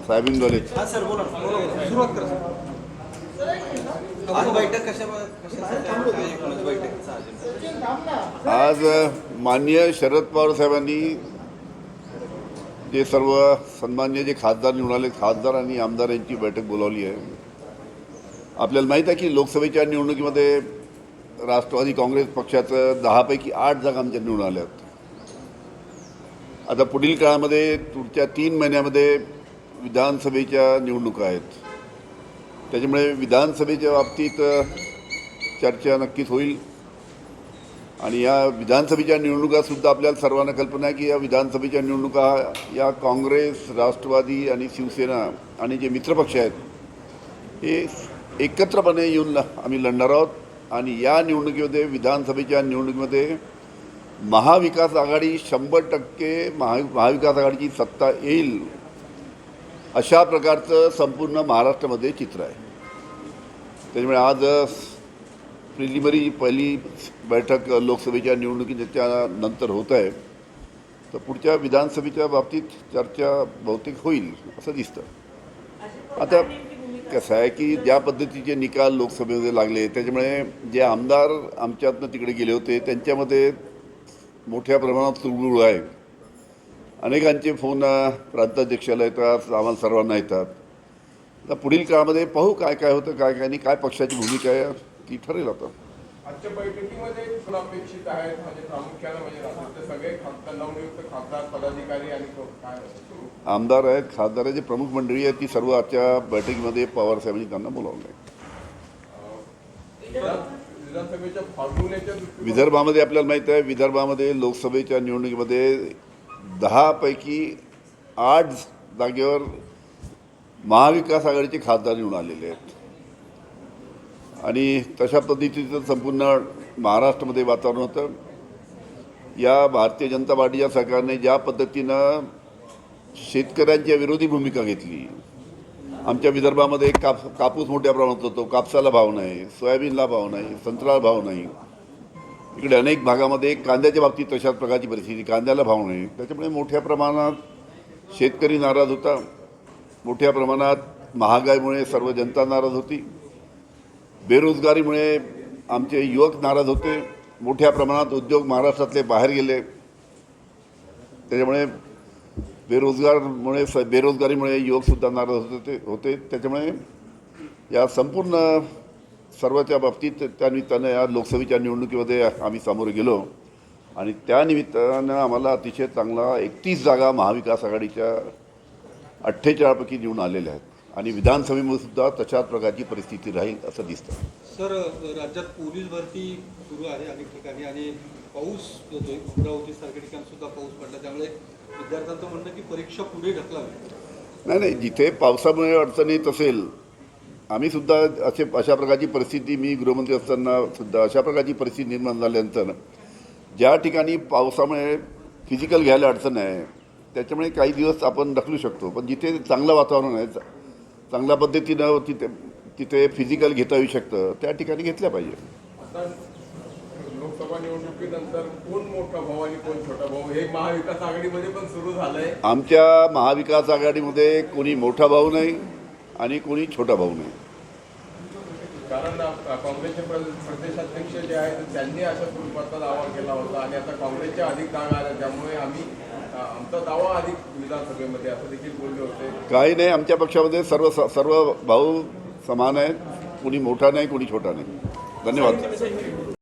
साहेबीन डोले. सर बोला सुरुवात करा आज बैठक बैठक आज माननीय शरद पवार साहेबांनी जे सर्व सन्मान्य जे खासदार निवडून आले खासदार आणि आमदार यांची बैठक बोलावली आहे. आपल्याला माहीत आहे की लोकसभेच्या निवडणुकीमध्ये राष्ट्रवादी काँग्रेस पक्षाचं 10 पैकी 8 जागा आमच्या निवडून आल्या आहेत. आता पुढील काळामध्ये पुढच्या 3 महिन्यामध्ये विधानसभेच्या निवडणुका आहेत. त्याच्यामुळे विधानसभेच्या बाबतीत चर्चा नक्कीच होईल आणि या विधानसभेच्या निवडणुकासुद्धा आपल्याला सर्वांना कल्पना आहे की या विधानसभेच्या निवडणुका या काँग्रेस राष्ट्रवादी आणि शिवसेना आणि जे मित्रपक्ष आहेत हे एकत्रपणे येऊन आम्ही लढणार आहोत. आणि या निवडणुकीमध्ये विधानसभेच्या निवडणुकीमध्ये महाविकास आघाडी 100% महाविकास आघाडीची सत्ता येईल अशा प्रकारचं संपूर्ण महाराष्ट्रामध्ये चित्र आहे. त्याच्यामुळे आज प्रिलिमिनरी पहिली बैठक लोकसभेच्या निवडणुकीच्या नंतर होत आहे. तर पुढच्या विधानसभेच्या बाबतीत चर्चा बहुतेक होईल असं दिसतं. आता कसं आहे की ज्या पद्धतीचे निकाल लोकसभेमध्ये लागले त्याच्यामुळे जे आमदार आमच्यातनं तिकडे गेले होते त्यांच्यामध्ये मोठ्या प्रमाणात तुळबुळ आहे. अनेकांचे फोन प्रांताध्यक्षाला येतात, आम्हाला सर्वांना येतात. तर पुढील काळामध्ये पाहू काय काय होतं काय काय नाही, काय पक्षाची भूमिका आहे ती ठरेल. आता आजच्या बैठकीमध्ये कोण अपेक्षित आहेत म्हणजे प्रामुख्याने म्हणजे राज्यातले सगळे नवनियुक्त खासदार पदाधिकारी आणि काय आमदार आहेत खासदाराची प्रमुख मंडळी आहेत ती सर्व आजच्या बैठकीमध्ये पवार साहेबांनी त्यांना बोलावलं आहे. विधानसभेच्या फागुण्याच्या विदर्भामध्ये आपल्याला माहीत आहे विदर्भामध्ये लोकसभेच्या निवडणुकीमध्ये 10 पैकी 8 जागेवर महाविकास आघाडीचे खासदार निवडून आलेले आहेत. आणि तशा पद्धतीचं संपूर्ण महाराष्ट्रामध्ये वातावरण होतं. या भारतीय जनता पार्टीच्या सरकारने ज्या पद्धतीनं शेतकऱ्यांच्या विरोधी भूमिका घेतली. आमच्या विदर्भामध्ये कापूस मोठ्या प्रमाणात होतो, कापसाला भाव नाही, सोयाबीनला भाव नाही, संत्र्याला भाव नाही. इकडे अनेक भागामध्ये कांद्याच्या बाबतीत तशाच प्रकारची परिस्थिती, कांद्याला भाव नाही. त्याच्यामुळे मोठ्या प्रमाणात शेतकरी नाराज होता. मोठ्या प्रमाणात महागाईमुळे सर्व जनता नाराज होती. बेरोजगारीमुळे आमचे युवक नाराज होते. मोठ्या प्रमाणात उद्योग महाराष्ट्रातले बाहेर गेले. त्याच्यामुळे बेरोजगारीमुळे युवकसुद्धा नाराज होते. त्याच्यामुळे या संपूर्ण सर्वाच्या बाबतीत त्यानिमित्तानं या लोकसभेच्या निवडणुकीमध्ये आम्ही सामोरे गेलो आणि त्यानिमित्तानं आम्हाला अतिशय चांगला 31 जागा महाविकास आघाडीच्या 48 पैकी निवडून आलेल्या आहेत. आणि विधानसभेमध्ये सुद्धा तशाच प्रकारची परिस्थिती राहील असं दिसतं. सर राज्यात पोलीस भरती सुरू आहे अनेक ठिकाणी आणि पाऊस होतोय. अमरावतीसारख्या ठिकाणी सुद्धा पाऊस पडला. त्यामुळे विद्यार्थ्यांचं म्हणणं की परीक्षा पुढे ढकलावी. नाही जिथे पावसामुळे अडचण येत असेल आम्ही सुद्धा अशा प्रकारची परिस्थिती मी गृहमंत्री असताना सुद्धा अशा प्रकारची परिस्थिती निर्माण झाल्यानंतर ज्या ठिकाणी पावसामुळे फिजिकल घ्यायला अडचण आहे त्याच्यामुळे काही दिवस आपण ढकलू शकतो. पण जिथे चांगलं वातावरण आहे चांगल्या पद्धतीनं तिथे फिजिकल घेता येऊ शकतं त्या ठिकाणी घेतल्या पाहिजे. आता लोकसभा निवडणुकीनंतर कोण मोठा भाऊ आणि कोण छोटा भाऊ हे महाविकास आघाडीमध्ये पण सुरू झालंय. आमच्या महाविकास आघाडीमध्ये कोणी मोठा भाऊ नाही आणि कोणी छोटा भाऊ नाही. कारण काँग्रेसचे प्रदेशाध्यक्ष जे आहेत त्यांनी अशा स्वरूपाचा दावा केला होता आणि आता काँग्रेसच्या अधिक जागा आल्या त्यामुळे आमचा दावा अधिक विधानसभेमध्ये असं देखील बोलले होते. काही नाही आमच्या पक्षामध्ये सर्व भाऊ समान आहेत. कोणी मोठा नाही कोणी छोटा नाही. धन्यवाद.